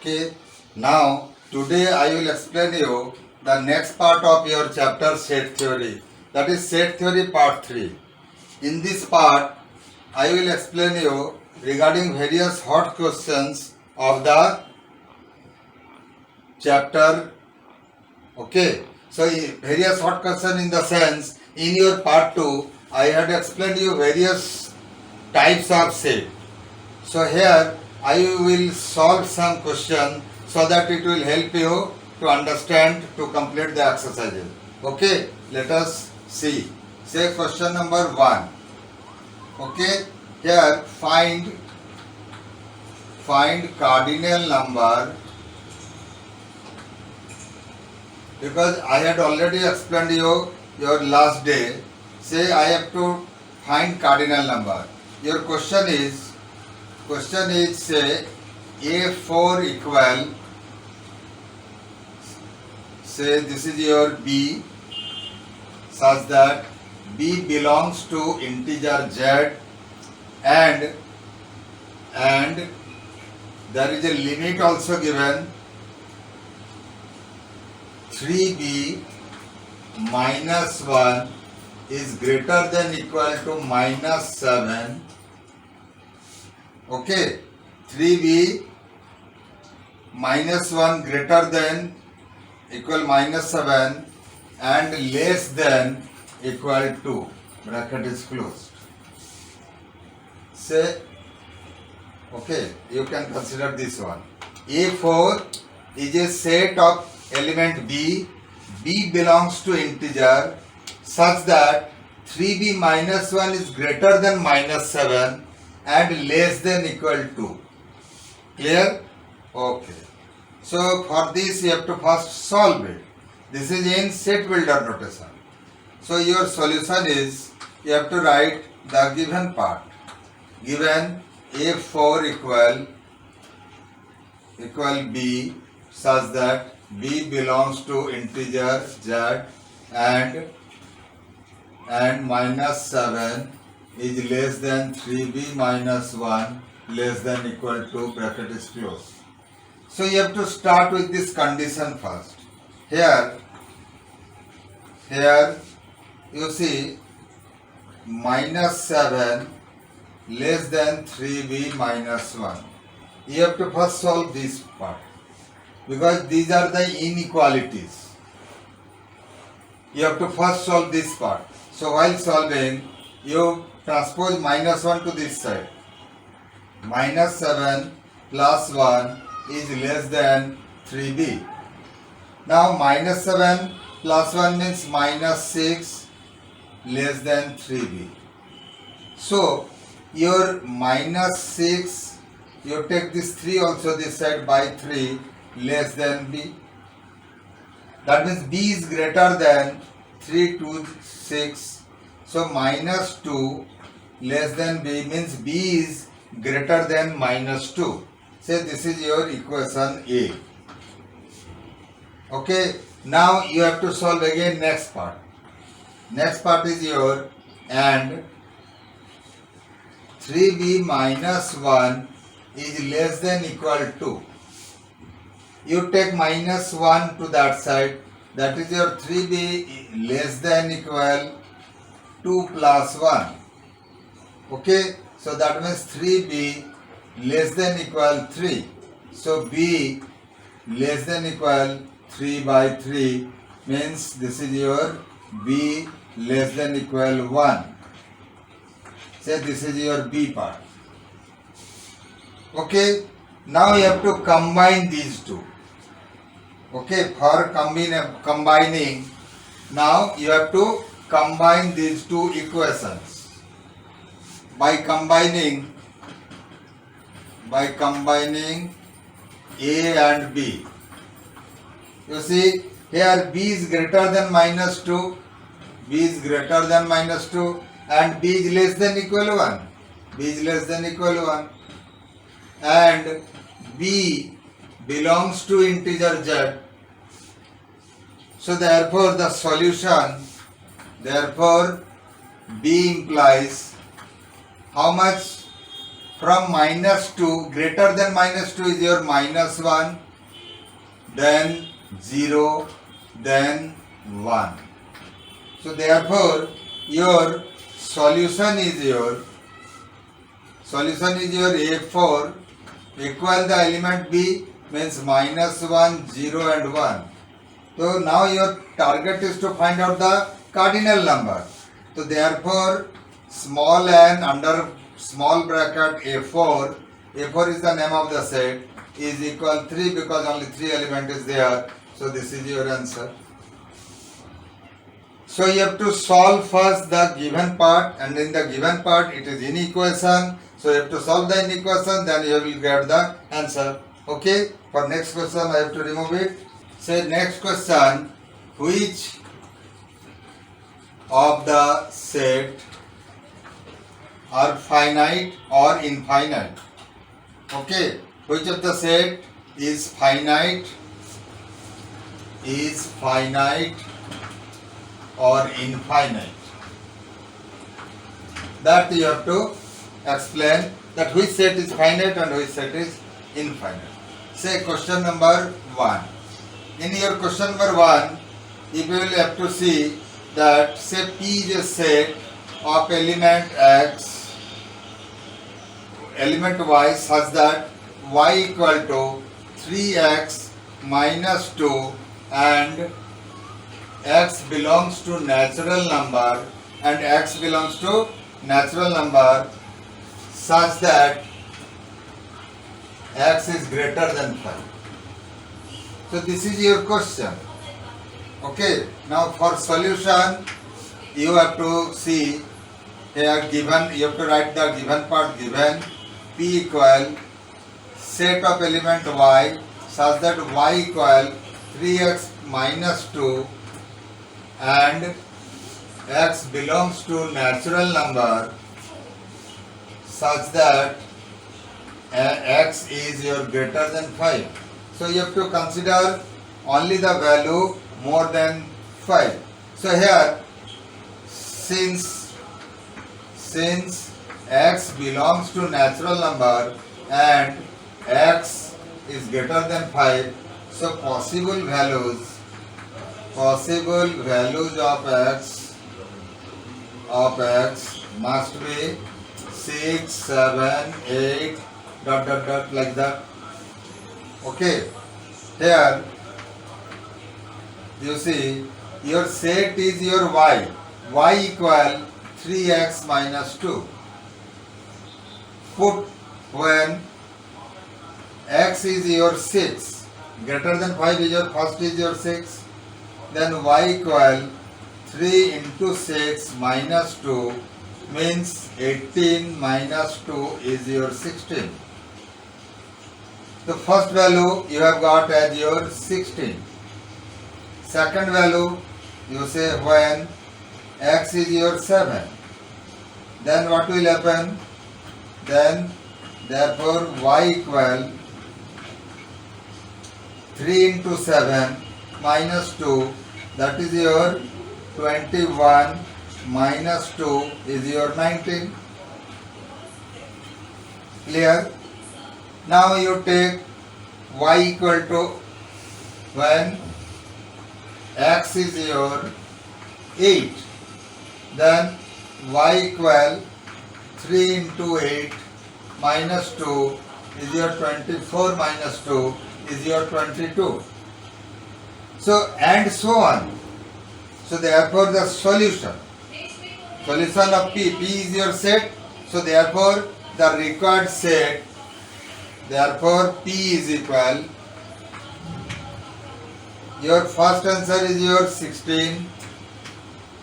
Okay. Now today I will explain you the next part of your chapter set theory. That is set theory part 3. In this part I will explain you regarding various hot questions of the chapter. Okay. So various hot question in the sense in your part 2 I had explained you various types of set. So here I will solve some question so that it will help you to understand to complete the exercises. Okay, let us see. Say question number 1. Okay, here find cardinal number, because I had already explained you your last day. Say I have to find cardinal number. Your question is say A4 equal, say this is your B, such that B belongs to integer Z and there is a limit also given 3B minus 1 is greater than equal to minus 7. Okay, 3B minus 1 greater than equal minus 7 and less than equal to, bracket is closed. Say, okay, you can consider this one. A4 is a set of element B. B belongs to integer such that 3B minus 1 is greater than minus 7 and less than equal to. Clear? Okay. So for this you have to first solve it. This is in set builder notation. So your solution is, you have to write the given part. Given A4 equal B such that B belongs to integer Z and minus 7 is less than 3B minus 1 less than equal to, bracket is closed. So you have to start with this condition first. Here you see minus 7 less than 3B minus 1. You have to first solve this part because these are the inequalities. You have to first solve this part. So while solving, you transpose minus 1 to this side. Minus 7 plus 1 is less than 3B. Now minus 7 plus 1 means minus 6 less than 3B. So your minus 6, you take this 3 also this side by 3 less than B. That means B is greater than 3 to 6. So minus 2 less than B means B is greater than minus 2. Say this is your equation A. Okay, now you have to solve again next part. Next part is your and 3B minus 1 is less than equal to. You take minus 1 to that side, that is your 3B less than equal 2 plus 1. Okay, so that means 3B less than equal 3. So B less than equal 3 by 3 means this is your B less than equal 1. Say this is your B part. Okay, now you have to combine these two. Okay, for combining, now you have to combine these two equations. By combining A and B. You see here B is greater than minus 2, B is greater than minus 2 and B is less than equal 1. B is less than equal 1 and B belongs to integer Z. So therefore the solution, B implies how much? from minus 2, greater than minus 2 is your minus 1, then 0, then 1. So therefore your solution is your A4 equal the element B means minus 1, 0 and 1. So now your target is to find out the cardinal number. So therefore small n under small bracket A4 is the name of the set, is equal 3 because only 3 element is there. So this is your answer. So you have to solve first the given part, and in the given part it is inequation. So you have to solve the inequation, then you will get the answer. Okay, for next question I have to remove it. Say next question, which of the set are finite or infinite? Okay, which of the set is finite or infinite? That you have to explain, that which set is finite and which set is infinite. Say question number 1. In your question number 1, if you will have to see that say P is a set of element X, element Y such that Y equal to 3x minus 2 and X belongs to natural number and X belongs to natural number such that X is greater than 5. So this is your question. Okay, now for solution you have to see here given, you have to write the given part given. P equal set of element Y such that Y equal 3x minus 2 and X belongs to natural number such that X is your greater than 5. So you have to consider only the value more than 5. So here since X belongs to natural number and X is greater than 5, so possible values of X must be 6, 7, 8, ... like that. Okay, here you see your set is your Y equal 3x minus 2. Put when X is your 6, greater than 5 is your first is your 6, then Y equal 3 into 6 minus 2 means 18 minus 2 is your 16. The first value you have got as your 16. Second value you say when X is your 7. Then what will happen? Then therefore Y equal 3 into 7 minus 2, that is your 21 minus 2 is your 19. Clear? Now you take Y equal to when X is your 8, then Y equal 3 into 8 minus 2 is your 24 minus 2 is your 22. So and so on. So therefore the solution of P is your set. So therefore the required set, therefore P is equal, your first answer is your 16,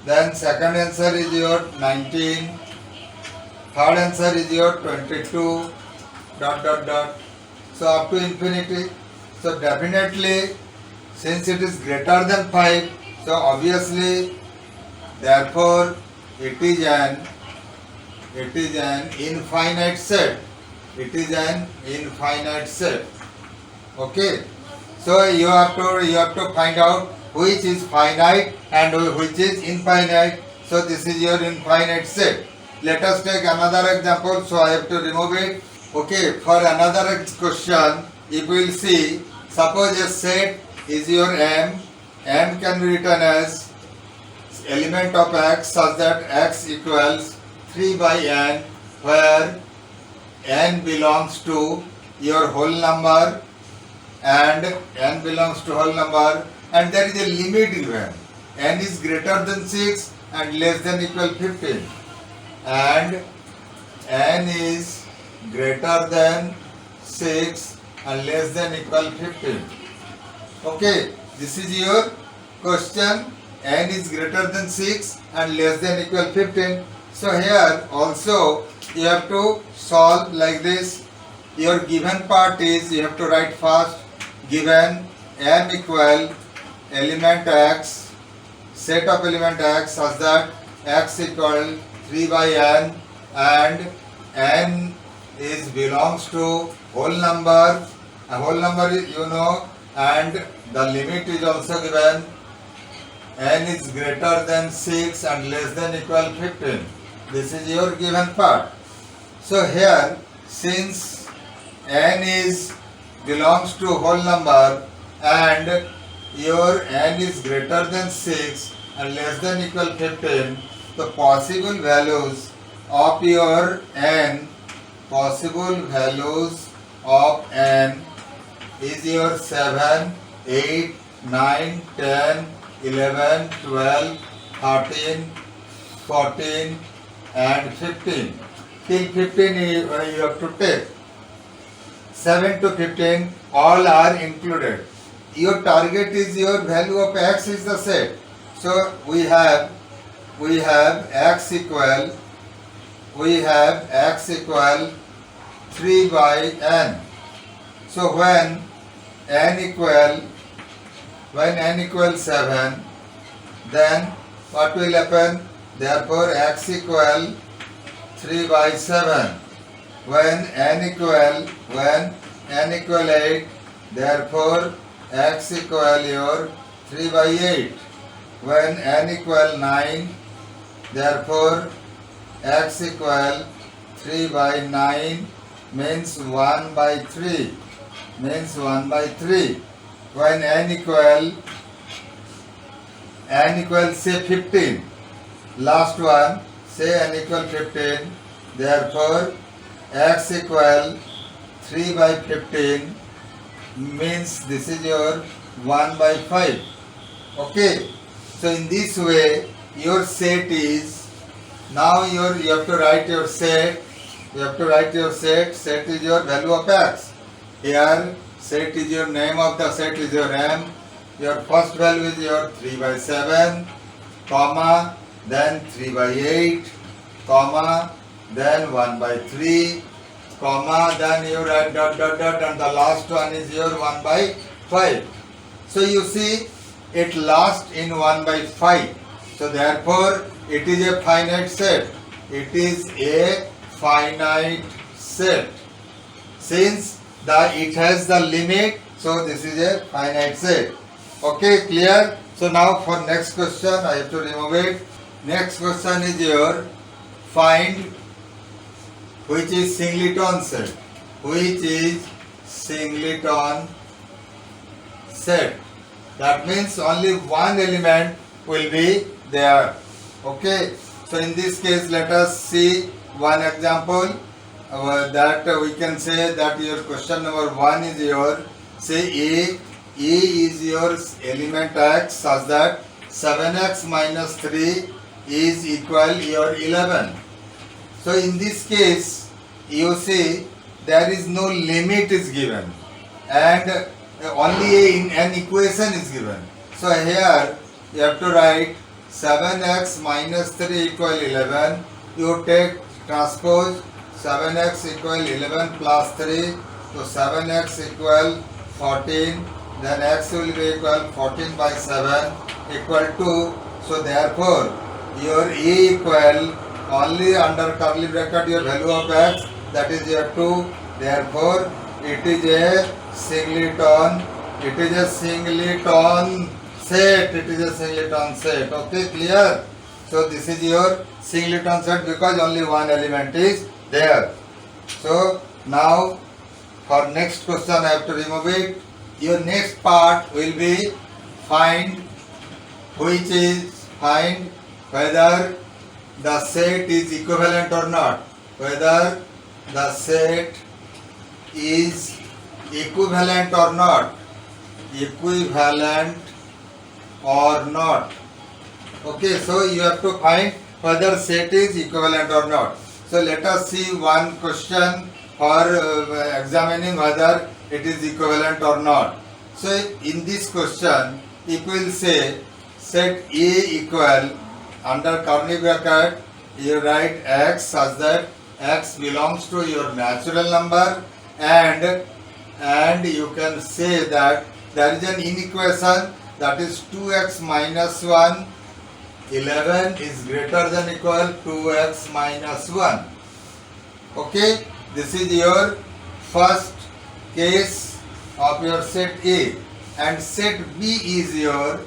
then second answer is your 19, third answer is your 22, ... So up to infinity. So definitely since it is greater than 5, so obviously therefore it is an infinite set. It is an infinite set. Okay. So you have to find out which is finite and which is infinite. So this is your infinite set. Let us take another example. So I have to remove it. Okay, for another question, if we will see, suppose a set is your M. M can be written as element of X such that X equals 3 by N, where N belongs to your whole number and N belongs to whole number, and there is a limit given. N is greater than 6 and less than equal 15, and N is greater than 6 and less than equal 15. Okay, this is your question. N is greater than 6 and less than equal 15. So here also you have to solve like this. Your given part is, you have to write first, given M equal element X, set of element X such that X equal 3 by N, and N is belongs to whole number. A whole number is, you know, and the limit is also given. N is greater than 6 and less than equal 15. This is your given part. So here, since N is belongs to whole number and your N is greater than 6 and less than equal 15, the possible values of your N, possible values of N is your 7, 8, 9, 10, 11, 12, 13, 14 and 15. Till 15 you have to take. 7 to 15 all are included. Your target is, your value of X is the set. So we have X equal 3 by N. So when N equals 7, then what will happen? Therefore X equal 3 by 7. When N equal 8, therefore X equal your 3 by 8. When N equal 9, therefore X equal 3 by 9, means 1 by 3. When N equal say 15, last one, say N equal 15, therefore X equal 3 by 15, means this is your 1 by 5. Okay, so in this way your set is, now you have to write your set. Set is your value of X. Here set is your name of the set is your M. Your first value is your 3 by 7, comma, then 3 by 8, comma, then 1 by 3, comma, then you write dot dot dot, and the last one is your 1 by 5. So you see it lasts in 1 by 5. So therefore it is a finite set. It is a finite set. Since it has the limit, so this is a finite set. Okay, clear? So now for next question I have to remove it. Next question is your find which is singleton set. Which is singleton set. That means only one element will be there. Okay. So in this case let us see one example that we can say that your question number 1 is your, say A is your element X such that 7x minus 3 is equal your 11. So in this case you see there is no limit is given and only an equation is given. So here you have to write 7x minus 3 equal 11. You take transpose 7x equal 11 plus 3. So 7x equal 14. Then x will be equal 14 by 7 equal 2. So therefore your E equal only under curly bracket your value of x, that is your 2. Therefore it is a singleton. It is a singleton set. Okay, clear? So this is your singleton set because only one element is there. So now for next question I have to remove it. Your next part will be find whether the set is equivalent or not. Whether the set is equivalent or not. Equivalent or not. Okay, so you have to find whether set is equivalent or not. So let us see one question for examining whether it is equivalent or not. So in this question, if we will say set A equal, under curly bracket you write x such that x belongs to your natural number, and you can say that there is an inequation, that is 2x minus 1, 11 is greater than equal 2x minus 1. Okay, this is your first case of your set A, and set B is your,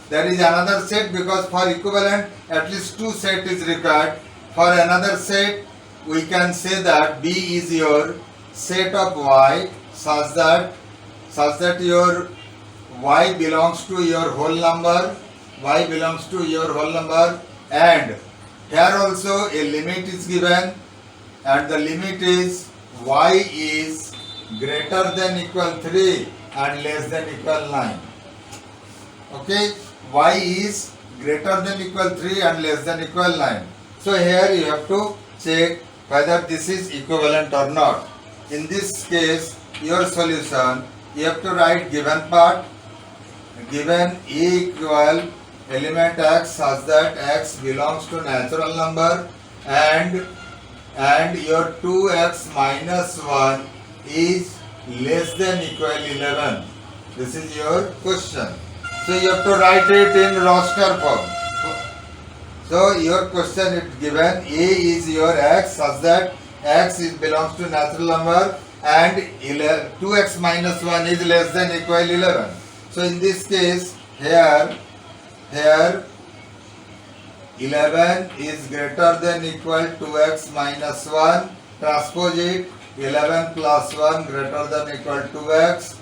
there is another set, because for equivalent at least two set is required. For another set we can say that B is your set of y such that your y belongs to your whole number, and here also a limit is given, and the limit is y is greater than equal 3 and less than equal 9. Okay, y is greater than equal 3 and less than equal 9. So here you have to check whether this is equivalent or not. In this case, your solution, you have to write given part, given E equal element x such that x belongs to natural number, and your 2x minus 1 is less than equal 11. This is your question. So you have to write it in roster form. So your question is given A is your x such that x belongs to natural number, and 2x minus 1 is less than equal 11. So in this case, here 11 is greater than equal 2x minus 1. Transpose it, 11 plus 1 greater than equal 2x.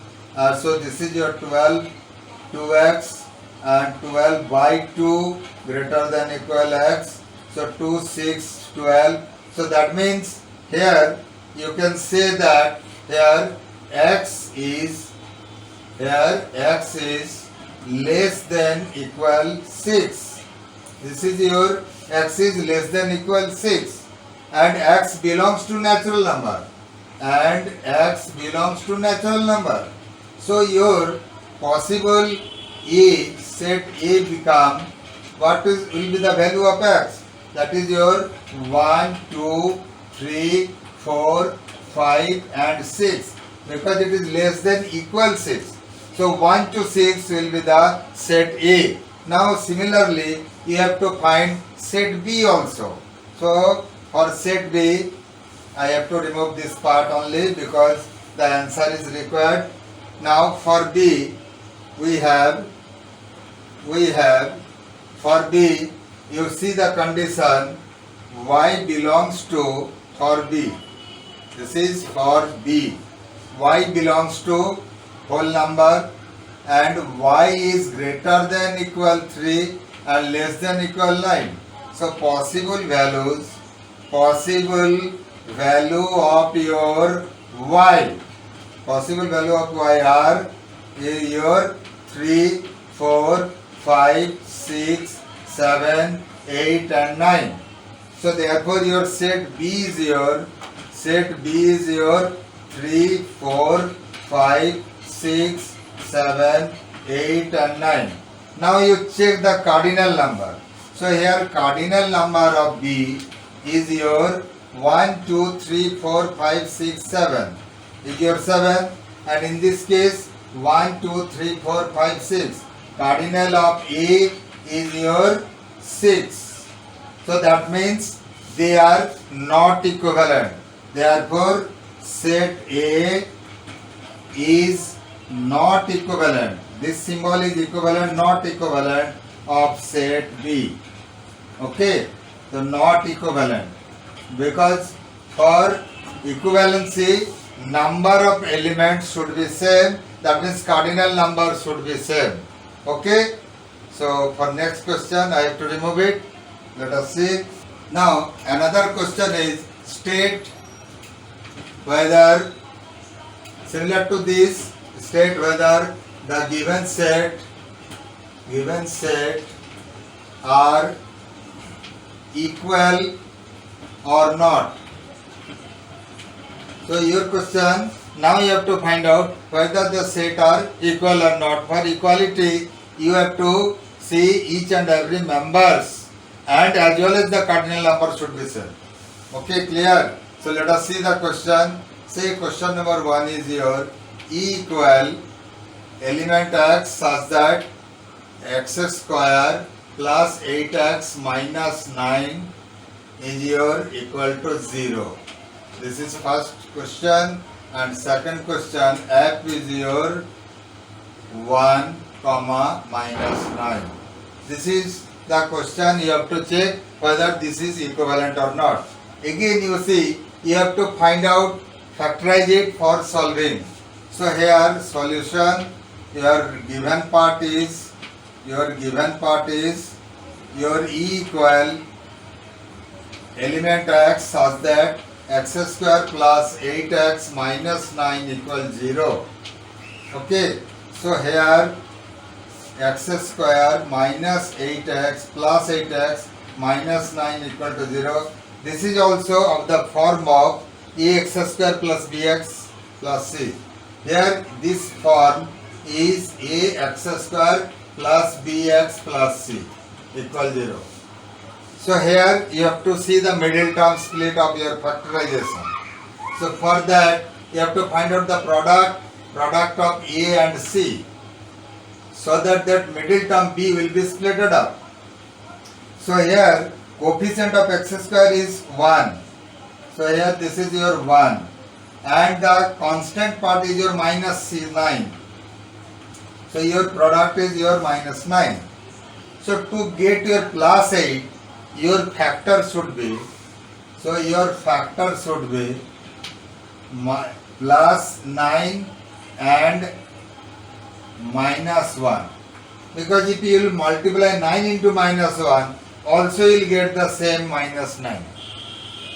So this is your 2x, and 12 by 2 greater than equal x. So 2, 6, 12. So that means here you can say that here x is less than equal 6. This is your x is less than equal 6, and x belongs to natural number, So your possible set A become, will be the value of x? That is your 1, 2, 3, 4, 5 and 6, because it is less than equal 6. So 1 to 6 will be the set A. Now similarly you have to find set B also. So for set B I have to remove this part only because the answer is required. Now for B we have for B, you see the condition y belongs to, for B, this is for B, y belongs to whole number, and y is greater than equal 3 and less than equal 9. So possible value of your y, are your 3, 4, 5, 6, 7, 8 and 9. So therefore your set B is your 3, 4, 5, 6, 7, 8 and 9. Now you check the cardinal number. So here cardinal number of B is your 1, 2, 3, 4, 5, 6, 7. Is your 7, and in this case 1, 2, 3, 4, 5, 6. Cardinal of A is your 6. So that means they are not equivalent. Therefore set A is not equivalent. This symbol is equivalent, not equivalent of set B. Okay, so not equivalent, because for equivalency number of elements should be same, that means cardinal number should be same. Okay, so for next question I have to remove it. Let us see. Now another question is state whether, similar to this, state whether the given set are equal or not. So your question, now you have to find out whether the set are equal or not. For equality, you have to see each and every members, and as well as the cardinal number should be same. Okay, clear? So let us see the question. Say question number 1 is your E equal element x such that x square plus 8x minus 9 is your equal to 0. This is first question, and second question, f is your 1 comma minus 9. This is the question. You have to check whether this is equivalent or not. Again you see, you have to find out, factorize it for solving. So here solution, your given part is your E equal element x such that x square plus 8x minus 9 equals 0. Okay, so here x square minus 8x plus 8x minus 9 equal to 0. This is also of the form of ax square plus bx plus c. Here this form is ax square plus bx plus c equal 0. So here you have to see the middle term split of your factorization. So for that you have to find out the product of a and c, so that middle term b will be splitted up. So here coefficient of x square is 1. So here this is your 1, and the constant part is your minus c 9. So your product is your minus 9. So to get your plus 8, your factor should be, so your factor should be plus 9 and minus 1. Because if you will multiply 9 into minus 1, also you will get the same minus 9.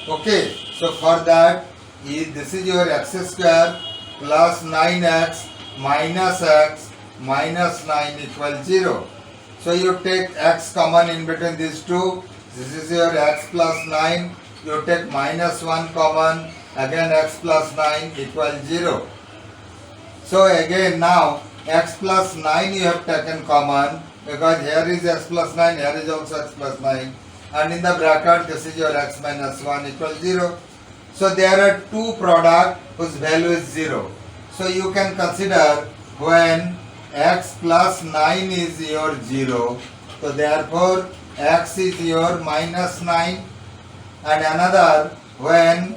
Okay, so for that, this is your x square plus 9x minus 9 equals 0. So you take x common in between these two. This is your x plus 9. You take minus 1 common. Again x plus 9 equals 0. So again now x plus 9 you have taken common, because here is x plus 9, here is also x plus 9. And in the bracket this is your x minus 1 equals 0. So there are two products whose value is 0. So you can consider when x plus 9 is your 0, so therefore x is your minus 9, and another when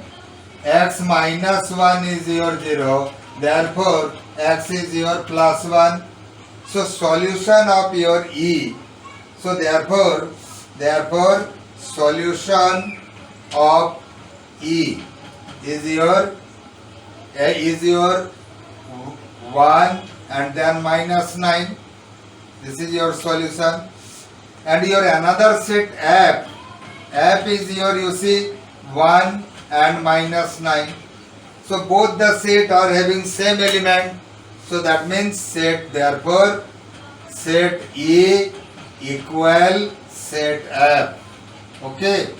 x minus 1 is your 0, therefore x is your plus 1. So solution of your E, so therefore solution of E is your 1 and then minus 9. This is your solution. And your another set F is your, you see, 1 and minus 9. So both the set are having same element. So that means set, therefore set E equal set F. Okay,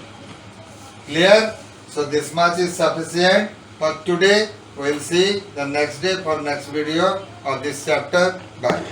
clear? So this much is sufficient for today. We will see the next day for next video of this chapter. Bye.